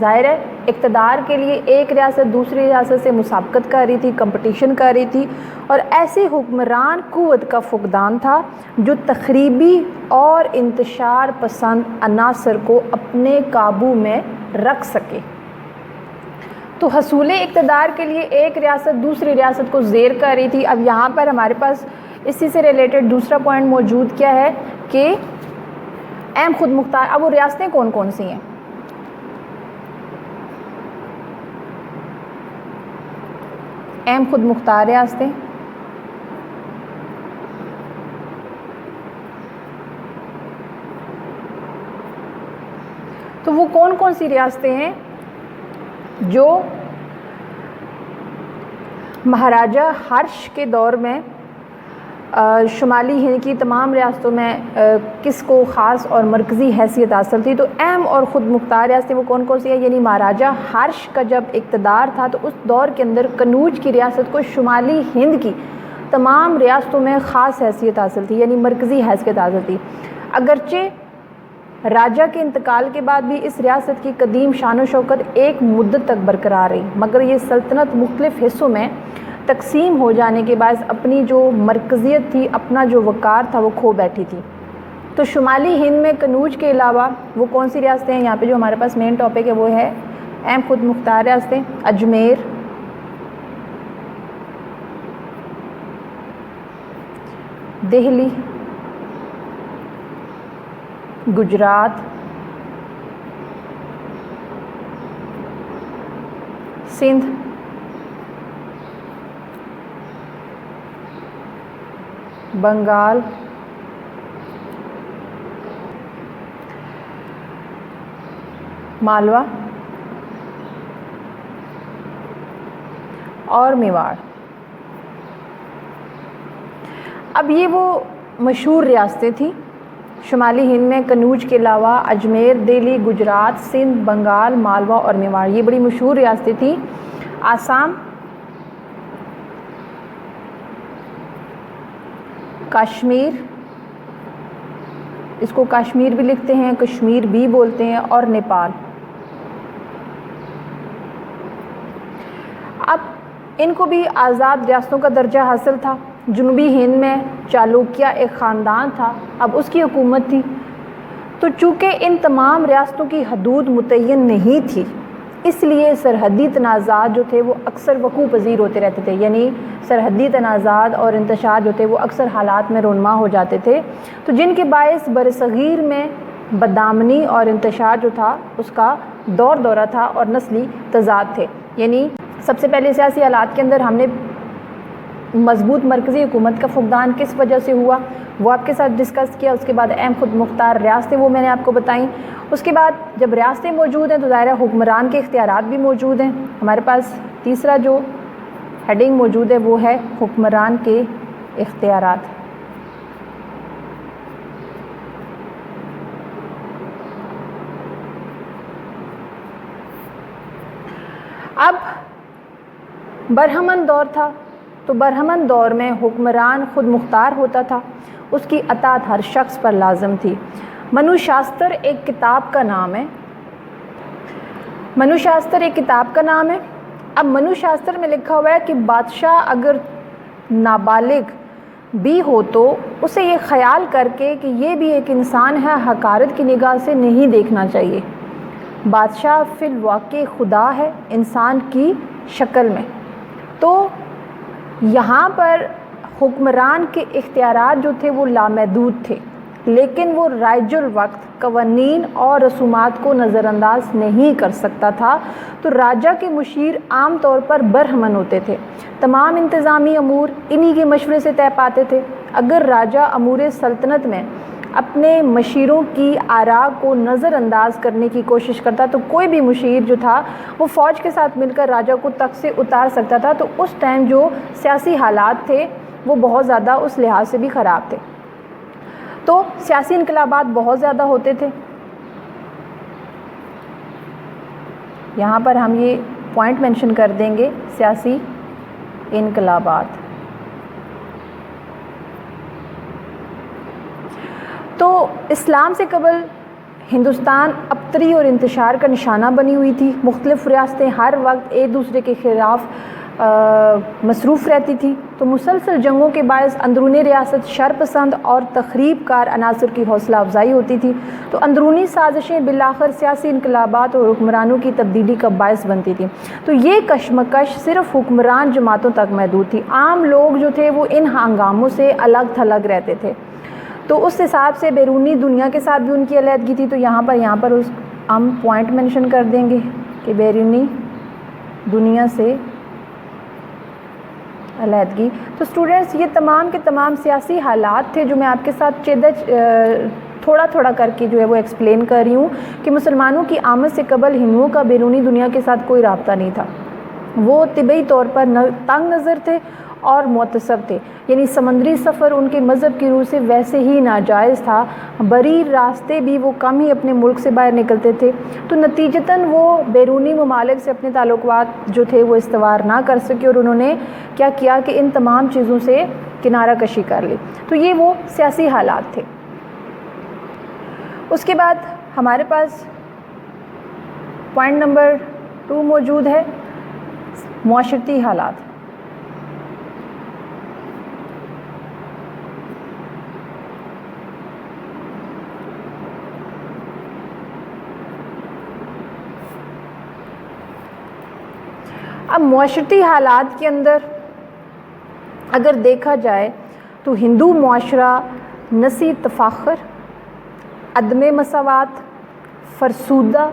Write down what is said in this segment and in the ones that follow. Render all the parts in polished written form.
ظاہر ہے اقتدار کے لیے ایک ریاست دوسری ریاست سے مسابقت کر رہی تھی، کمپٹیشن کر رہی تھی، اور ایسی حکمران قوت کا فقدان تھا جو تخریبی اور انتشار پسند عناصر کو اپنے قابو میں رکھ سکے۔ تو حصول اقتدار کے لیے ایک ریاست دوسری ریاست کو زیر کر رہی تھی۔ اب یہاں پر ہمارے پاس اسی سے ریلیٹڈ دوسرا پوائنٹ موجود کیا ہے کہ اہم خود مختار، اب وہ ریاستیں کون کون سی ہیں؟ اہم خود مختار ریاستیں تو وہ کون کون سی ریاستیں ہیں جو مہاراجہ ہرش کے دور میں شمالی ہند کی تمام ریاستوں میں کس کو خاص اور مرکزی حیثیت حاصل تھی؟ تو اہم اور خود مختار ریاستیں وہ کون کون سی ہیں؟ یعنی مہاراجہ ہرش کا جب اقتدار تھا تو اس دور کے اندر کنوج کی ریاست کو شمالی ہند کی تمام ریاستوں میں خاص حیثیت حاصل تھی، یعنی مرکزی حیثیت حاصل تھی۔ اگرچہ راجہ کے انتقال کے بعد بھی اس ریاست کی قدیم شان و شوکت ایک مدت تک برقرار رہی، مگر یہ سلطنت مختلف حصوں میں تقسیم ہو جانے کے باعث اپنی جو مرکزیت تھی، اپنا جو وقار تھا وہ کھو بیٹھی تھی۔ تو شمالی ہند میں کنوج کے علاوہ وہ کون سی ریاستیں ہیں؟ یہاں پہ جو ہمارے پاس مین ٹاپک ہے وہ ہے اہم خود مختار ریاستیں: اجمیر، دہلی، گجرات، سندھ، بنگال، مالوا اور میواڑ۔ اب یہ وہ مشہور ریاستیں تھیں شمالی ہند میں کنوج کے علاوہ اجمیر، دہلی، گجرات، سندھ، بنگال، مالوا اور میواڑ، یہ بڑی مشہور ریاستیں تھیں۔ آسام، کشمیر، اس کو کشمیر بھی لکھتے ہیں، کشمیر بھی بولتے ہیں، اور نیپال۔ اب ان کو بھی آزاد ریاستوں کا درجہ حاصل تھا۔ جنوبی ہند میں چالوکیہ ایک خاندان تھا، اب اس کی حکومت تھی۔ تو چونکہ ان تمام ریاستوں کی حدود متعین نہیں تھی، اس لیے سرحدی تنازعات جو تھے وہ اکثر وقوع پذیر ہوتے رہتے تھے، یعنی سرحدی تنازعات اور انتشار جو تھے وہ اکثر حالات میں رونما ہو جاتے تھے، تو جن کے باعث برصغیر میں بدامنی اور انتشار جو تھا اس کا دور دورہ تھا اور نسلی تضاد تھے۔ یعنی سب سے پہلے سیاسی حالات کے اندر ہم نے مضبوط مرکزی حکومت کا فقدان کس وجہ سے ہوا وہ آپ کے ساتھ ڈسکس کیا، اس کے بعد اہم خود مختار ریاستیں وہ میں نے آپ کو بتائیں، اس کے بعد جب ریاستیں موجود ہیں تو ظاہر حکمران کے اختیارات بھی موجود ہیں۔ ہمارے پاس تیسرا جو ہیڈنگ موجود ہے وہ ہے حکمران کے اختیارات۔ اب برہمن دور تھا، تو برہمن دور میں حکمران خود مختار ہوتا تھا، اس کی اطاعت ہر شخص پر لازم تھی۔ منو شاستر ایک کتاب کا نام ہے، منو شاستر ایک کتاب کا نام ہے۔ اب منو شاستر میں لکھا ہوا ہے کہ بادشاہ اگر نابالغ بھی ہو تو اسے یہ خیال کر کے کہ یہ بھی ایک انسان ہے، حقارت کی نگاہ سے نہیں دیکھنا چاہیے۔ بادشاہ فی الواقع خدا ہے انسان کی شکل میں۔ تو یہاں پر حکمران کے اختیارات جو تھے وہ لامحدود تھے، لیکن وہ رائج الوقت قوانین اور رسومات کو نظر انداز نہیں کر سکتا تھا۔ تو راجہ کے مشیر عام طور پر برہمن ہوتے تھے، تمام انتظامی امور انہی کے مشورے سے طے پاتے تھے۔ اگر راجہ امور سلطنت میں اپنے مشیروں کی آراء کو نظر انداز کرنے کی کوشش کرتا تو کوئی بھی مشیر جو تھا وہ فوج کے ساتھ مل کر راجہ کو تخت سے اتار سکتا تھا۔ تو اس ٹائم جو سیاسی حالات تھے وہ بہت زیادہ اس لحاظ سے بھی خراب تھے، تو سیاسی انقلابات بہت زیادہ ہوتے تھے۔ یہاں پر ہم یہ پوائنٹ مینشن کر دیں گے، سیاسی انقلابات۔ تو اسلام سے قبل ہندوستان ابتری اور انتشار کا نشانہ بنی ہوئی تھی. مختلف ریاستیں ہر وقت ایک دوسرے کے خلاف مصروف رہتی تھی. تو مسلسل جنگوں کے باعث اندرون ریاست شرپسند اور تخریب کار عناصر کی حوصلہ افزائی ہوتی تھی. تو اندرونی سازشیں بالآخر سیاسی انقلابات اور حکمرانوں کی تبدیلی کا باعث بنتی تھی. تو یہ کشمکش صرف حکمران جماعتوں تک محدود تھی. عام لوگ جو تھے وہ ان ہنگاموں سے الگ تھلگ رہتے تھے. تو اس حساب سے بیرونی دنیا کے ساتھ بھی ان کی علیحدگی تھی. تو یہاں پر اس ہم پوائنٹ مینشن کر دیں گے کہ بیرونی دنیا سے علیحدگی. تو اسٹوڈنٹس یہ تمام کے تمام سیاسی حالات تھے جو میں آپ کے ساتھ تھوڑا تھوڑا کر کے جو ہے وہ ایکسپلین کر رہی ہوں کہ مسلمانوں کی آمد سے قبل ہندوؤں کا بیرونی دنیا کے ساتھ کوئی رابطہ نہیں تھا. وہ طبعی طور پر تنگ نظر تھے اور معتصب تھے. یعنی سمندری سفر ان کے مذہب کی روح سے ویسے ہی ناجائز تھا. بری راستے بھی وہ کم ہی اپنے ملک سے باہر نکلتے تھے. تو نتیجتاً وہ بیرونی ممالک سے اپنے تعلقات جو تھے وہ استوار نہ کر سکے اور انہوں نے کیا کیا کہ ان تمام چیزوں سے کنارہ کشی کر لی. تو یہ وہ سیاسی حالات تھے. اس کے بعد ہمارے پاس پوائنٹ نمبر 2 موجود ہے معاشرتی حالات. اب معاشرتی حالات کے اندر اگر دیکھا جائے تو ہندو معاشرہ نسی تفاخر، عدم مساوات، فرسودہ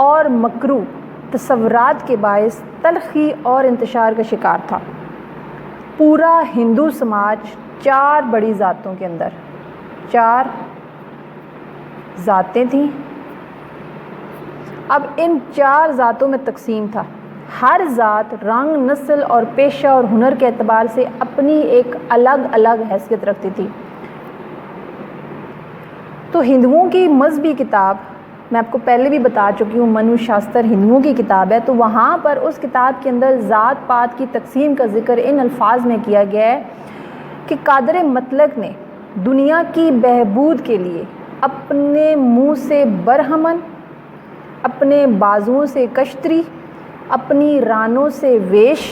اور مکروہ تصورات کے باعث تلخی اور انتشار کا شکار تھا. پورا ہندو سماج 4 بڑی ذاتوں کے اندر 4 ذاتیں تھیں. اب ان 4 ذاتوں میں تقسیم تھا. ہر ذات رنگ، نسل اور پیشہ اور ہنر کے اعتبار سے اپنی ایک الگ الگ حیثیت رکھتی تھی. تو ہندوؤں کی مذہبی کتاب میں آپ کو پہلے بھی بتا چکی ہوں، منو شاستر ہندوؤں کی کتاب ہے. تو وہاں پر اس کتاب کے اندر ذات پات کی تقسیم کا ذکر ان الفاظ میں کیا گیا ہے کہ قادر مطلق نے دنیا کی بہبود کے لیے اپنے منہ سے برہمن، اپنے بازوؤں سے کشتری، اپنی رانوں سے ویش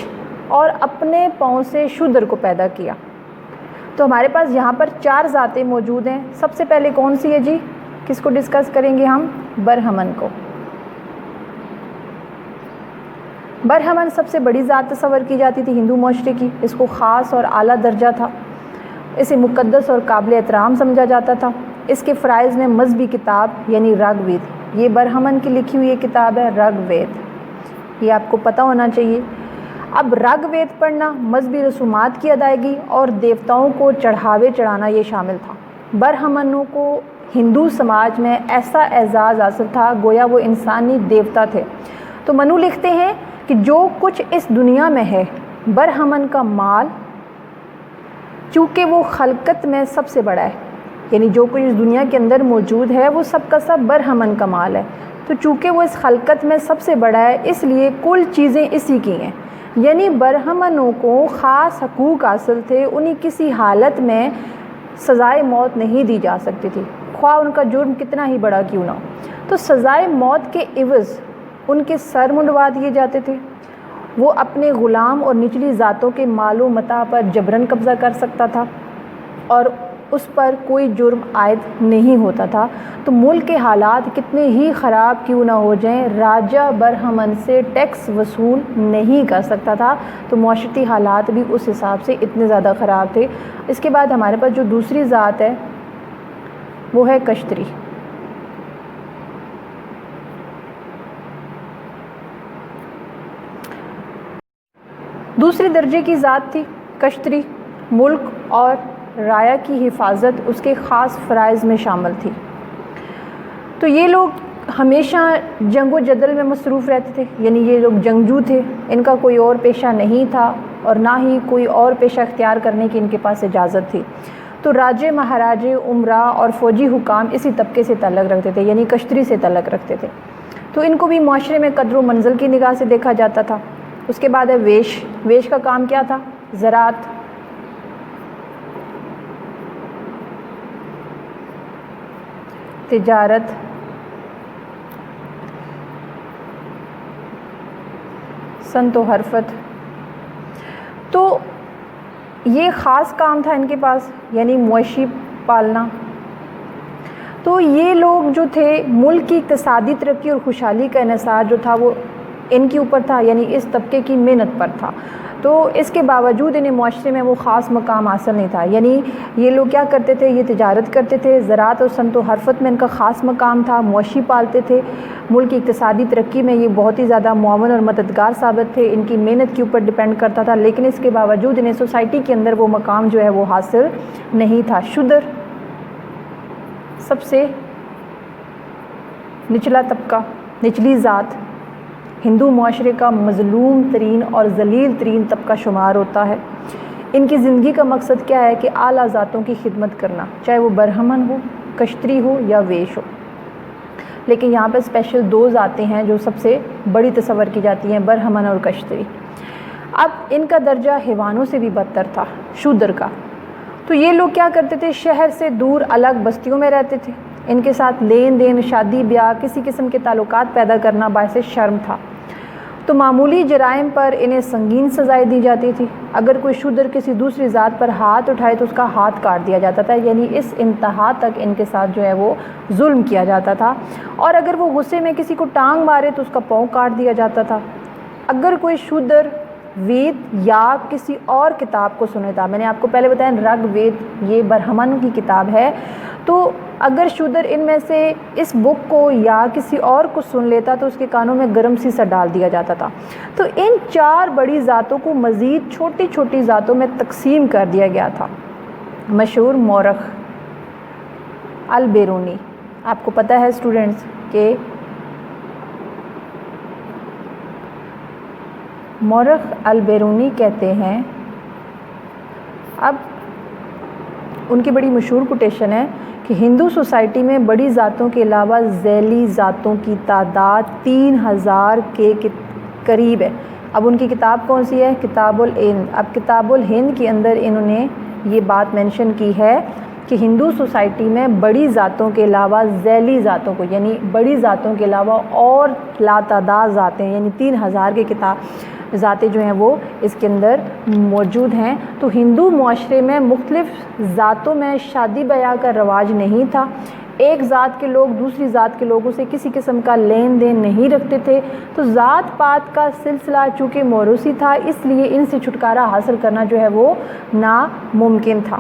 اور اپنے پاؤں سے شودر کو پیدا کیا. تو ہمارے پاس یہاں پر 4 ذاتیں موجود ہیں. سب سے پہلے کون سی ہے جی؟ کس کو ڈسکس کریں گے ہم؟ برہمن کو. برہمن سب سے بڑی ذات تصور کی جاتی تھی ہندو معاشرے کی. اس کو خاص اور اعلیٰ درجہ تھا. اسے مقدس اور قابل احترام سمجھا جاتا تھا. اس کے فرائض میں مذہبی کتاب یعنی رگ وید، یہ برہمن کی لکھی ہوئی یہ کتاب ہے رگ وید، یہ آپ کو پتہ ہونا چاہیے. اب رگ وید پڑھنا، مذہبی رسومات کی ادائیگی اور دیوتاؤں کو چڑھاوے چڑھانا یہ شامل تھا. برہمنوں کو ہندو سماج میں ایسا اعزاز حاصل تھا گویا وہ انسانی دیوتا تھے. تو منو لکھتے ہیں کہ جو کچھ اس دنیا میں ہے برہمن کا مال، چونکہ وہ خلقت میں سب سے بڑا ہے، یعنی جو کچھ اس دنیا کے اندر موجود ہے وہ سب کا سب برہمن کا مال ہے. تو چونکہ وہ اس خلقت میں سب سے بڑا ہے اس لیے کل چیزیں اسی کی ہیں. یعنی برہمنوں کو خاص حقوق حاصل تھے. انہیں کسی حالت میں سزائے موت نہیں دی جا سکتی تھی، خواہ ان کا جرم کتنا ہی بڑا کیوں نہ ہو. تو سزائے موت کے عوض ان کے سر منڈوا دیے جاتے تھے. وہ اپنے غلام اور نچلی ذاتوں کے مال و متاع پر جبراً قبضہ کر سکتا تھا اور اس پر کوئی جرم عائد نہیں ہوتا تھا. تو ملک کے حالات کتنے ہی خراب کیوں نہ ہو جائیں، راجہ برہمن سے ٹیکس وصول نہیں کر سکتا تھا. تو معاشرتی حالات بھی اس حساب سے اتنے زیادہ خراب تھے. اس کے بعد ہمارے پاس جو دوسری ذات ہے وہ ہے کشتری. دوسری درجے کی ذات تھی کشتری. ملک اور رعایا کی حفاظت اس کے خاص فرائض میں شامل تھی. تو یہ لوگ ہمیشہ جنگ و جدل میں مصروف رہتے تھے، یعنی یہ لوگ جنگجو تھے. ان کا کوئی اور پیشہ نہیں تھا اور نہ ہی کوئی اور پیشہ اختیار کرنے کی ان کے پاس اجازت تھی. تو راجے، مہاراجے، عمراء اور فوجی حکام اسی طبقے سے تعلق رکھتے تھے، یعنی کشتری سے تعلق رکھتے تھے. تو ان کو بھی معاشرے میں قدر و منزل کی نگاہ سے دیکھا جاتا تھا. اس کے بعد ہے ویش. ویش کا کام کیا تھا؟ زراعت. تجارت، صنعت و حرفت. تو یہ خاص کام تھا ان کے پاس، یعنی مویشی پالنا. تو یہ لوگ جو تھے ملک کی اقتصادی ترقی اور خوشحالی کا انحصار جو تھا وہ ان کے اوپر تھا، یعنی اس طبقے کی محنت پر تھا. تو اس کے باوجود انہیں معاشرے میں وہ خاص مقام حاصل نہیں تھا. یعنی یہ لوگ کیا کرتے تھے، یہ تجارت کرتے تھے، زراعت اور صنعت و حرفت میں ان کا خاص مقام تھا، مویشی پالتے تھے، ملک کی اقتصادی ترقی میں یہ بہت ہی زیادہ معاون اور مددگار ثابت تھے، ان کی محنت کے اوپر ڈپینڈ کرتا تھا. لیکن اس کے باوجود انہیں سوسائٹی کے اندر وہ مقام جو ہے وہ حاصل نہیں تھا. شودر سب سے نچلا طبقہ، نچلی ذات، ہندو معاشرے کا مظلوم ترین اور ذلیل ترین طبقہ شمار ہوتا ہے. ان کی زندگی کا مقصد کیا ہے کہ اعلیٰ ذاتوں کی خدمت کرنا، چاہے وہ برہمن ہو، کشتری ہو یا ویش ہو. لیکن یہاں پہ اسپیشل دو ذاتیں ہیں جو سب سے بڑی تصور کی جاتی ہیں، برہمن اور کشتری. اب ان کا درجہ حیوانوں سے بھی بدتر تھا، شودر کا. تو یہ لوگ کیا کرتے تھے، شہر سے دور الگ بستیوں میں رہتے تھے. ان کے ساتھ لین دین، شادی بیاہ، کسی قسم کے تعلقات پیدا کرنا باعث شرم تھا. تو معمولی جرائم پر انہیں سنگین سزائیں دی جاتی تھی. اگر کوئی شودر کسی دوسری ذات پر ہاتھ اٹھائے تو اس کا ہاتھ کاٹ دیا جاتا تھا. یعنی اس انتہا تک ان کے ساتھ جو ہے وہ ظلم کیا جاتا تھا. اور اگر وہ غصے میں کسی کو ٹانگ مارے تو اس کا پاؤں کاٹ دیا جاتا تھا. اگر کوئی شودر وید یا کسی اور کتاب کو سنے تھا، میں نے آپ کو پہلے بتایا رگ وید یہ برہمن کی کتاب ہے، تو اگر شودر ان میں سے اس بک کو یا کسی اور کو سن لیتا تو اس کے کانوں میں گرم سیسا ڈال دیا جاتا تھا. تو ان چار بڑی ذاتوں کو مزید چھوٹی چھوٹی ذاتوں میں تقسیم کر دیا گیا تھا. مشہور مورخ البیرونی، آپ کو پتہ ہے اسٹوڈنٹس کہ مورخ البیرونی کہتے ہیں، اب ان کی بڑی مشہور کوٹیشن ہے کہ ہندو سوسائٹی میں بڑی ذاتوں کے علاوہ ذیلی ذاتوں کی تعداد 3000 کے قریب ہے. اب ان کی کتاب کون سی ہے، کتاب الہند. اب کتاب الہند کے اندر انہوں نے یہ بات مینشن کی ہے کہ ہندو سوسائٹی میں بڑی ذاتوں کے علاوہ ذیلی ذاتوں کو، یعنی بڑی ذاتوں کے علاوہ اور لاتعداد ذاتیں، یعنی 3000 کے ذاتیں جو ہیں وہ اس کے اندر موجود ہیں. تو ہندو معاشرے میں مختلف ذاتوں میں شادی بیاہ کا رواج نہیں تھا. ایک ذات کے لوگ دوسری ذات کے لوگوں سے کسی قسم کا لین دین نہیں رکھتے تھے. تو ذات پات کا سلسلہ چونکہ موروثی تھا، اس لیے ان سے چھٹکارا حاصل کرنا جو ہے وہ ناممکن تھا.